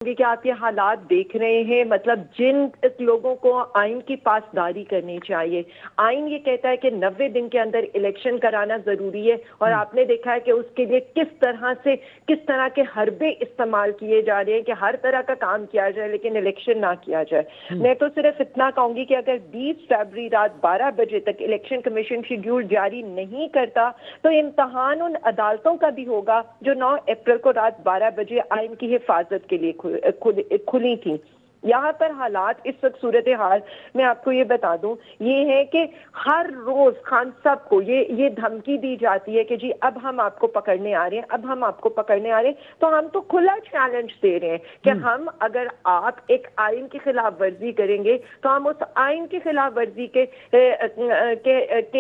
کہ آپ یہ حالات دیکھ رہے ہیں، مطلب جن لوگوں کو آئین کی پاسداری کرنی چاہیے، آئین یہ کہتا ہے کہ 90 دن کے اندر الیکشن کرانا ضروری ہے، اور آپ نے دیکھا ہے کہ اس کے لیے کس طرح کے حربے استعمال کیے جا رہے ہیں کہ ہر طرح کا کام کیا جائے لیکن الیکشن نہ کیا جائے۔ میں تو صرف اتنا کہوں گی کہ اگر 20 فروری رات 12 بجے تک الیکشن کمیشن شیڈیول جاری نہیں کرتا تو امتحان ان عدالتوں کا بھی ہوگا جو 9 اپریل کو رات 12 بجے آئین کی حفاظت کے لیے کھلی تھی۔ یہاں پر حالات اس وقت صورتحال میں آپ کو یہ بتا دوں یہ ہے کہ ہر روز خان صاحب کو یہ دھمکی دی جاتی ہے کہ جی اب ہم آپ کو پکڑنے آ رہے ہیں، اب ہم آپ کو پکڑنے آ رہے ہیں، تو ہم تو کھلا چیلنج دے رہے ہیں کہ ہم اگر آپ ایک آئین کی خلاف ورزی کریں گے تو ہم اس آئین کی خلاف ورزی کے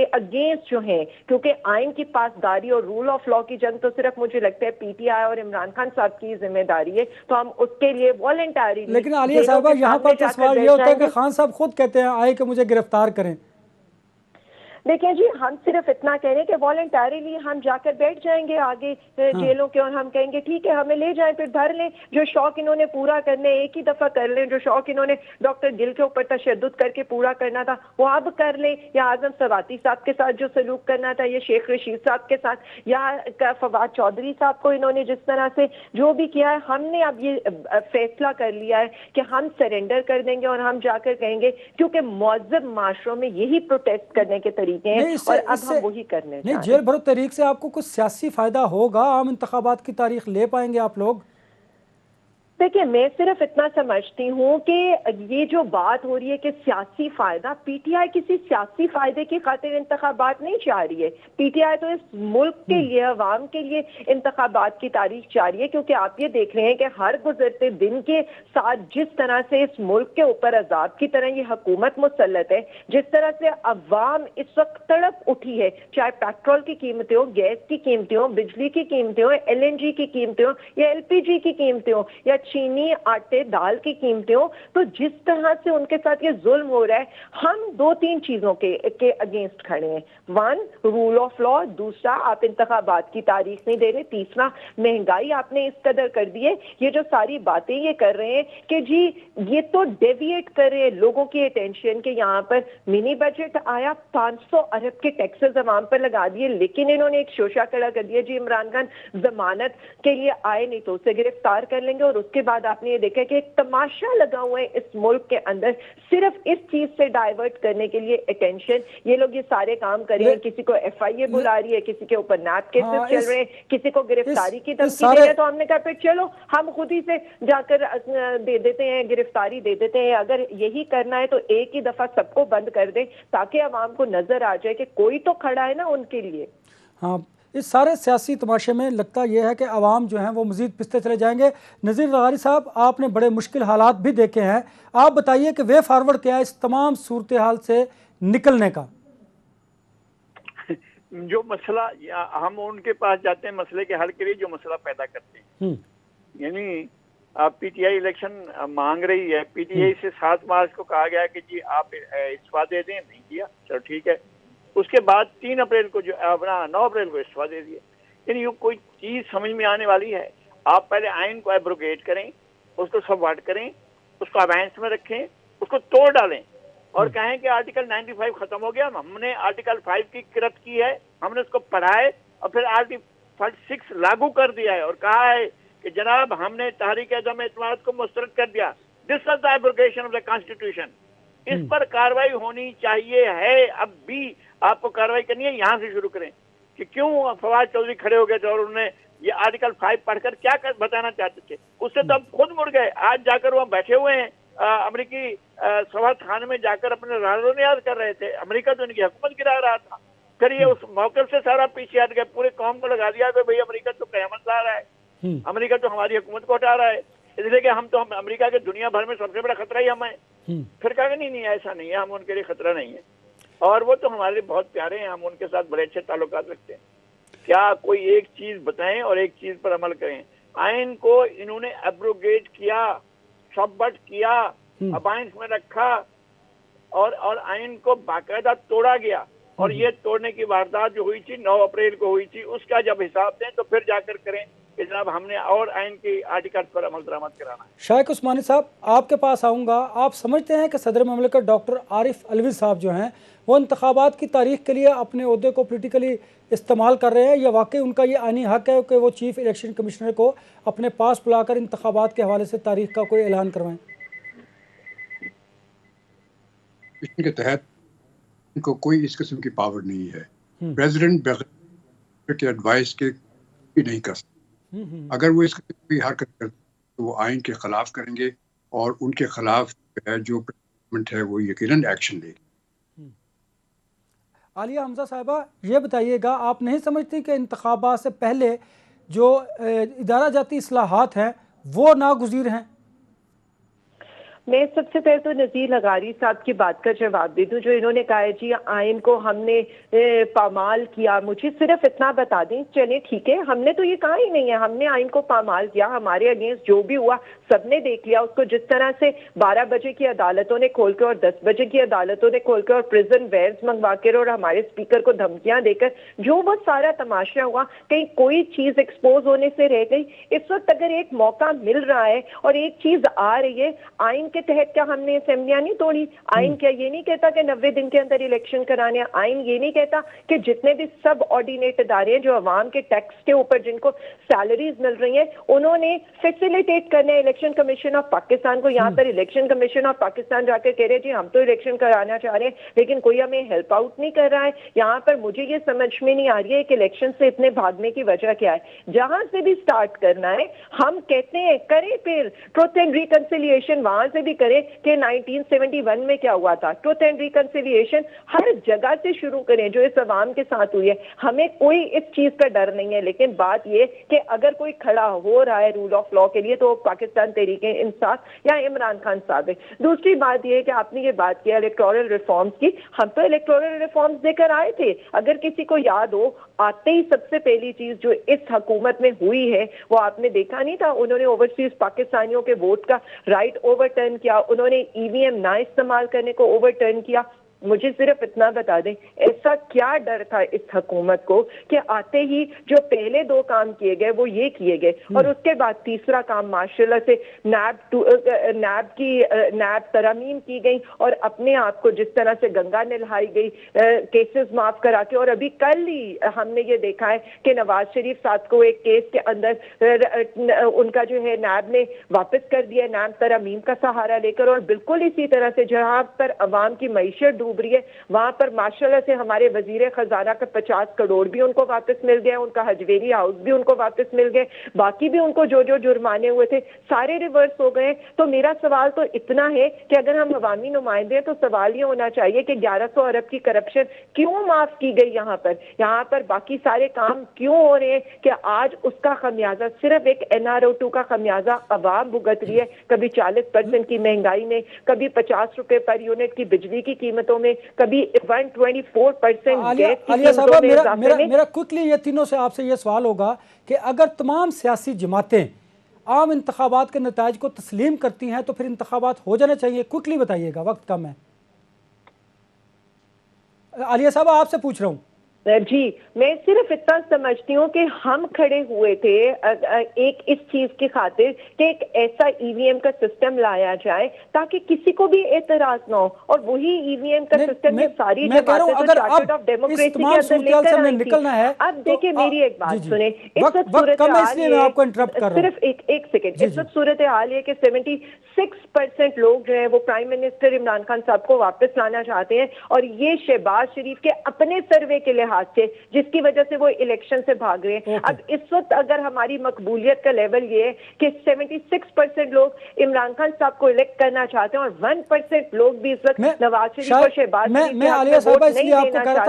اگینسٹ جو ہیں، کیونکہ آئین کی پاسداری اور رول آف لا کی جنگ تو صرف مجھے لگتا ہے پی ٹی آئی اور عمران خان صاحب کی ذمہ داری ہے، تو ہم اس کے لیے والنٹری۔ لیکن عالیہ صاحبہ یہاں پر تو سوال یہ ہوتا ہے کہ خان صاحب خود کہتے ہیں آئے کہ مجھے گرفتار کریں۔ دیکھیں جی، ہم صرف اتنا کہہ رہے ہیں کہ والنٹریلی ہم جا کر بیٹھ جائیں گے آگے جیلوں کے، اور ہم کہیں گے ٹھیک ہے ہمیں لے جائیں، پھر دھر لیں، جو شوق انہوں نے پورا کرنے ایک ہی دفعہ کر لیں، جو شوق انہوں نے ڈاکٹر گل کے اوپر تشدد کر کے پورا کرنا تھا وہ اب کر لیں، یا اعظم سواتی صاحب کے ساتھ جو سلوک کرنا تھا، یا شیخ رشید صاحب کے ساتھ، یا فواد چودھری صاحب کو انہوں نے جس طرح سے جو بھی کیا ہے، ہم نے اب یہ فیصلہ کر لیا ہے کہ ہم سرنڈر کر دیں گے اور ہم جا کر کہیں گے، کیونکہ مہذب معاشروں میں یہی پروٹیسٹ کرنے کے طریقے ہیں اور اب ہم وہی کرنے نہیں، جیل بھرو تحریک سے آپ کو کچھ سیاسی فائدہ ہوگا؟ عام انتخابات کی تاریخ لے پائیں گے آپ لوگ؟ دیکھیں، میں صرف اتنا سمجھتی ہوں کہ یہ جو بات ہو رہی ہے کہ سیاسی فائدہ، پی ٹی آئی کسی سیاسی فائدے کی خاطر انتخابات نہیں چاہ رہی ہے۔ پی ٹی آئی تو اس ملک کے لیے، عوام کے لیے انتخابات کی تاریخ چاہ رہی ہے، کیونکہ آپ یہ دیکھ رہے ہیں کہ ہر گزرتے دن کے ساتھ جس طرح سے اس ملک کے اوپر عذاب کی طرح یہ حکومت مسلط ہے، جس طرح سے عوام اس وقت تڑپ اٹھی ہے، چاہے پیٹرول کی قیمتیں ہوں، گیس کی قیمتیں ہوں، بجلی کی قیمتیں ہوں، ایل این جی کی قیمتیں ہوں، یا ایل پی جی کی قیمتیں ہوں، یا چینی، آٹے، دال کی قیمتیں ہوں، تو جس طرح سے ان کے ساتھ یہ ظلم ہو رہا ہے، ہم 2-3 چیزوں کے اگینسٹ کھڑے ہیں۔ 1 رول آف لا، دوسرا آپ انتخابات کی تاریخ نہیں دے رہے، تیسرا مہنگائی آپ نے اس قدر کر دی ہے، یہ جو ساری باتیں یہ کر رہے ہیں کہ جی یہ تو ڈیویٹ کر رہے ہیں لوگوں کی اٹینشن کہ یہاں پر منی بجٹ آیا، 500 ارب کے ٹیکسز عوام پر لگا دیے، لیکن انہوں نے ایک شوشہ کھڑا کر دیا، جی عمران خان ضمانت کے لیے آئے نہیں تو اسے گرفتار کر لیں گے، اور اس کے بعد آپ نے یہ دیکھا کہ ایک تماشا لگا ہوا ہے اس ملک کے اندر صرف اس چیز سے ڈائیورٹ کرنے کے لیے اٹینشن، یہ لوگ یہ سارے کام کر رہے ہیں، کسی کو ایف آئی اے بلا رہی ہے، کسی کے اوپر نیب کیسز چل رہے ہیں، کسی کو گرفتاری کی دھمکی دے رہے ہیں، تو ہم نے کہا پھر چلو ہم خود ہی سے جا کر دے دیتے ہیں، گرفتاری دے دیتے ہیں۔ اگر یہی کرنا ہے تو ایک ہی دفعہ سب کو بند کر دیں تاکہ عوام کو نظر آ جائے کہ کوئی تو کھڑا ہے نا ان کے لیے۔ ہاں، اس سارے سیاسی تماشے میں لگتا یہ ہے کہ عوام جو ہیں وہ مزید پستے چلے جائیں گے۔ نذیر لغاری صاحب، آپ نے بڑے مشکل حالات بھی دیکھے ہیں، آپ بتائیے کہ وے فارورڈ کیا ہے اس تمام صورتحال سے نکلنے کا؟ جو مسئلہ ہم ان کے پاس جاتے ہیں مسئلے کے حل کے لیے، جو مسئلہ پیدا کرتے ہیں، یعنی آپ پی ٹی آئی الیکشن مانگ رہی ہے، پی ٹی آئی سے 7 مارچ کو کہا گیا کہ جی آپ استعفیٰ دے دیں، نہیں دیا، چلو ٹھیک ہے۔ اس کے بعد 3 اپریل کو جو اپنا 9 اپریل کو استعفیٰ دے دیا۔ یعنی یہ کوئی چیز سمجھ میں آنے والی ہے؟ آپ پہلے آئین کو ایبروگیٹ کریں، اس کو سبورٹ کریں، اس کو ابینس میں رکھیں، اس کو توڑ ڈالیں اور کہیں کہ آرٹیکل 95 ختم ہو گیا، ہم نے آرٹیکل 5 کی کرت کی ہے، ہم نے اس کو پڑھا ہے اور پھر آرٹیکل 6 لاگو کر دیا ہے اور کہا ہے کہ جناب ہم نے تحریک عدم اعتماد کو مسترد کر دیا، دس از دا ایبروگیشن آف دا کانسٹیٹیوشن۔ اس پر کاروائی ہونی چاہیے ہے، اب بھی آپ کو کاروائی کرنی ہے، یہاں سے شروع کریں کہ کیوں فواد چودھری کھڑے ہو گئے تھے اور انہوں نے یہ آرٹیکل 5 پڑھ کر کیا بتانا چاہتے تھے، اس سے تو اب خود مڑ گئے۔ آج جا کر وہاں بیٹھے ہوئے ہیں امریکی سفارت خانے میں، جا کر اپنے راز و نیاز کر رہے تھے، امریکہ تو ان کی حکومت گرا رہا تھا، پھر یہ اس موقف سے سارا پیچھے ہٹ گئے، پورے قوم کو لگا دیا کہ بھئی امریکہ تو قیامت لا رہا ہے، امریکہ تو ہماری حکومت کو ہٹا رہا ہے، اس لیے کہ ہم امریکہ کے دنیا بھر میں سب سے بڑا خطرہ ہی ہم ہیں۔ پھر کہا کہ نہیں ایسا نہیں ہے، ہم ان کے لیے خطرہ نہیں ہے، اور وہ تو ہمارے لیے بہت پیارے ہیں، ہم ان کے ساتھ بڑے اچھے تعلقات رکھتے ہیں۔ کیا کوئی ایک چیز بتائیں اور ایک چیز پر عمل کریں؟ آئین کو انہوں نے ایبروگیٹ کیا، سبٹ کیا، ابائنس میں رکھا اور آئین کو باقاعدہ توڑا گیا، اور یہ توڑنے کی واردات جو ہوئی تھی 9 اپریل کو ہوئی تھی، اس کا جب حساب دیں تو پھر جا کر کریں۔ کہ جناب ہم نے اور آئین کی آرٹیکل پر عمل درآمد کرانا ہے۔ شائق عثمانی صاحب آپ کے پاس آؤں گا، آپ سمجھتے ہیں کہ صدر مملکت ڈاکٹر عارف علوی صاحب جو ہیں وہ انتخابات کی تاریخ کے لیے اپنے عہدے کو پولیٹیکلی استعمال کر رہے ہیں، یا واقعی ان کا یہ آئینی حق ہے کہ وہ چیف الیکشن کمشنر کو اپنے پاس بلا کر انتخابات کے حوالے سے تاریخ کا کوئی اعلان کروائیں؟ اس کے تحت ان کو کوئی اس قسم کی پاور نہیں ہے۔ پریزیڈنٹ بغیر کے ایڈوائس کے نہیں کر سکتے۔ اگر وہ اس قسم کی حرکت کرتے تو وہ آئین کے خلاف کریں گے، اور ان کے خلاف جو پریزیڈنٹ ہے وہ یقیناً ایکشن لے گی۔ عالیہ حمزہ صاحبہ یہ بتائیے گا، آپ نہیں سمجھتی کہ انتخابات سے پہلے جو ادارہ جاتی اصلاحات ہیں وہ ناگزیر ہیں؟ میں سب سے پہلے تو نذیر لغاری صاحب کی بات کا جواب دے دوں، جو انہوں نے کہا ہے جی آئین کو ہم نے پامال کیا۔ مجھے صرف اتنا بتا دیں، چلے ٹھیک ہے، ہم نے تو یہ کہا ہی نہیں ہے ہم نے آئین کو پامال کیا، ہمارے اگینسٹ جو بھی ہوا سب نے دیکھ لیا اس کو، جس طرح سے 12 بجے کی عدالتوں نے کھول کے اور 10 بجے کی عدالتوں نے کھول کے اور پریزن ویئرز منگوا کر اور ہمارے اسپیکر کو دھمکیاں دے کر جو وہ سارا تماشا ہوا، کہیں کوئی چیز ایکسپوز ہونے سے رہ گئی؟ اس وقت اگر ایک موقع مل رہا ہے اور ایک چیز آ رہی ہے، آئین کے تحت کیا ہم نے اسمبلیاں نہیں توڑی؟ آئین کیا یہ نہیں کہتا کہ 90 دن کے اندر الیکشن کرانے ہیں؟ آئین یہ نہیں کہتا کہ جتنے بھی سب آرڈینیٹ ادارے ہیں جو عوام کے ٹیکس کے اوپر جن کو سیلریز مل رہی ہیں انہوں نے فیسیلیٹیٹ کرنے الیکشن کمیشن آف پاکستان کو؟ یہاں پر الیکشن کمیشن آف پاکستان جا کے کہہ رہے جی ہم تو الیکشن کرانا چاہ رہے ہیں لیکن کوئی ہمیں ہیلپ آؤٹ نہیں کر رہا ہے۔ یہاں پر مجھے یہ سمجھ میں نہیں آ رہی ہے کہ الیکشن سے اتنے بھاگنے کی وجہ کیا ہے؟ جہاں سے بھی سٹارٹ کرنا ہے ہم کہتے ہیں کریں، پھر ٹروتھ اینڈ ریکنسیلیشن وہاں سے بھی کریں کہ 1971 میں کیا ہوا تھا، ٹروتھ اینڈ ریکنسیلیشن ہر جگہ سے شروع کریں جو اس عوام کے ساتھ ہوئی ہے۔ ہمیں کوئی اس چیز کا ڈر نہیں ہے، لیکن بات یہ کہ اگر کوئی کھڑا ہو رہا ہے رول آف لا کے لیے تو پاکستان تحریک انصاف یا عمران خان صاحب ہے۔ دوسری بات یہ ہے کہ آپ نے یہ بات کیا الیکٹورل ریفارمز کی، ہم تو الیکٹورل ریفارمز دے کر آئے تھے۔ اگر کسی کو یاد ہو، آتے ہی سب سے پہلی چیز جو اس حکومت میں ہوئی ہے وہ آپ نے دیکھا نہیں تھا، انہوں نے اوورسیز پاکستانیوں کے ووٹ کا رائٹ اوور ٹرن کیا، انہوں نے ای وی ایم نہ استعمال کرنے کو اوور ٹرن کیا۔ مجھے صرف اتنا بتا دیں ایسا کیا ڈر تھا اس حکومت کو کہ آتے ہی جو پہلے 2 کام کیے گئے وہ یہ کیے گئے، اور اس کے بعد تیسرا کام ماشاءاللہ سے نیب ترامیم کی گئی اور اپنے آپ کو جس طرح سے گنگا نلہائی گئی، کیسز معاف کرا کے، اور ابھی کل ہی ہم نے یہ دیکھا ہے کہ نواز شریف صاحب کو ایک کیس کے اندر ان کا جو ہے نیب نے واپس کر دیا، نیب ترامیم کا سہارا لے کر، اور بالکل اسی طرح سے جہاں پر عوام کی معیشت ڈوب رہی ہے وہاں پر ماشاءاللہ سے ہمارے وزیر خزانہ کا 50 کروڑ بھی ان کو واپس مل گیا، ان کا حجویری ہاؤس بھی ان کو واپس مل گئے، باقی بھی ان کو جو جرمانے ہوئے تھے سارے ریورس ہو گئے۔ تو میرا سوال تو اتنا ہے کہ اگر ہم عوامی نمائندے ہیں تو سوال یہ ہونا چاہیے کہ 1100 ارب کی کرپشن کیوں معاف کی گئی، یہاں پر باقی سارے کام کیوں ہو رہے ہیں کہ آج اس کا خمیازہ صرف ایک NRO2 کا خمیازہ عوام بھگت رہی ہے، کبھی 40% کی مہنگائی میں، کبھی 50 روپے پر یونٹ کی بجلی کی قیمتوں میں، کبھی 124% عالیہ صاحبہ میرا کوئکلی یہ تینوں سے آپ سے یہ سوال ہوگا کہ اگر تمام سیاسی جماعتیں عام انتخابات کے نتائج کو تسلیم کرتی ہیں تو پھر انتخابات ہو جانا چاہیے؟ کوئکلی بتائیے گا، وقت کم ہے۔ عالیہ صاحبہ آپ سے پوچھ رہا ہوں۔ جی میں صرف اتنا سمجھتی ہوں کہ ہم کھڑے ہوئے تھے ایک اس چیز کی خاطر کہ ایک ایسا ای وی ایم کا سسٹم لایا جائے تاکہ کسی کو بھی اعتراض نہ ہو، اور وہی ای وی ایم کا سسٹم یہ ساری جماعتیں جو چارٹر آف ڈیموکریسی کے اندر لے کر آئی تھی۔ اب دیکھیں میری ایک بات سنیں، اس وقت صورتحال یہ صرف ایک سیکنڈ، اس وقت صورتحال یہ کہ 76% لوگ جو ہیں وہ پرائم منسٹر عمران خان صاحب کو واپس لانا چاہتے ہیں، اور یہ شہباز شریف کے اپنے سروے کے لحاظ سے جس کی وجہ سے وہ الیکشن سے بھاگ رہے ہیں۔ اب اس وقت اگر ہماری مقبولیت کا لیول یہ ہے کہ 76% لوگ عمران خان صاحب کو الیکٹ کرنا چاہتے ہیں اور 1% لوگ بھی اس وقت نواز شریف اور شہباز شریف کو ووٹ نہیں دینا چاہتے